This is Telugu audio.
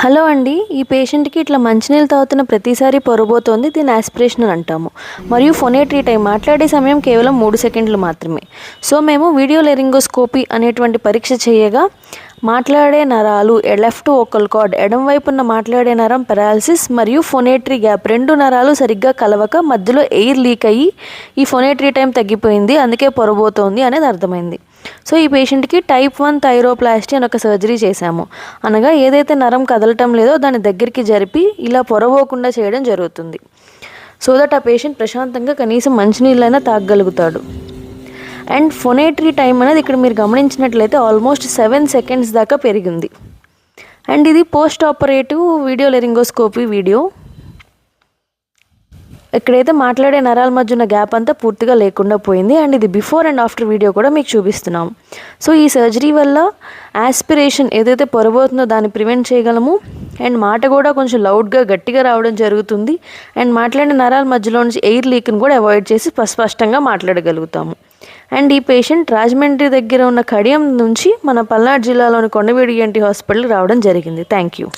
హలో అండి, ఈ పేషెంట్కి ఇట్లా మంచినీళ్ళు తాగుతున్న ప్రతిసారి పొరబోతోంది. దీన్ని ఆస్పిరేషన్ అని అంటాము. మరియు ఫొనేటరీ టైం మాట్లాడే సమయం కేవలం 3 సెకండ్లు మాత్రమే. సో మేము వీడియో లెరింగోస్కోపీ అనేటువంటి పరీక్ష చేయగా మాట్లాడే నరాలు లెఫ్ట్ వోకల్ కార్డ్ ఎడమవైపు ఉన్న మాట్లాడే నరం పెరాలసిస్ మరియు ఫొనేటరీ గ్యాప్ 2 నరాలు సరిగ్గా కలవక మధ్యలో ఎయిర్ లీక్ అయ్యి ఈ ఫొనేటరీ టైం తగ్గిపోయింది, అందుకే పొరబోతోంది అనేది అర్థమైంది. సో ఈ పేషెంట్కి టైప్ 1 థైరోప్లాస్టీ అని ఒక సర్జరీ చేశాము. అనగా ఏదైతే నరం కదలటం లేదో దాని దగ్గరికి జరిపి ఇలా పొరబోకుండా చేయడం జరుగుతుంది. సో దట్ ఆ పేషెంట్ ప్రశాంతంగా కనీసం మంచినీళ్ళైనా తాగగలుగుతాడు. అండ్ ఫొనేటరీ టైం అనేది ఇక్కడ మీరు గమనించినట్లయితే ఆల్మోస్ట్ 7 సెకండ్స్ దాకా పెరిగింది. అండ్ ఇది post operative video laryngoscopy video. ఇక్కడైతే మాట్లాడే నరాల మధ్య ఉన్న గ్యాప్ అంతా పూర్తిగా లేకుండా పోయింది. అండ్ ఇది బిఫోర్ అండ్ ఆఫ్టర్ వీడియో కూడా మీకు చూపిస్తున్నాం. సో ఈ సర్జరీ వల్ల ఆస్పిరేషన్ ఏదైతే పొరబోతుందో దాన్ని ప్రివెంట్ చేయగలము. అండ్ మాట కూడా కొంచెం లౌడ్గా గట్టిగా రావడం జరుగుతుంది. అండ్ మాట్లాడే నరాల మధ్యలో నుంచి ఎయిర్ లీక్ని కూడా అవాయిడ్ చేసి స్పష్టంగా మాట్లాడగలుగుతాము. అండ్ ఈ పేషెంట్ రాజమండ్రి దగ్గర ఉన్న కడియం నుంచి మన పల్నాడు జిల్లాలోని కొండవీడు ENT హాస్పిటల్ రావడం జరిగింది. Thank you.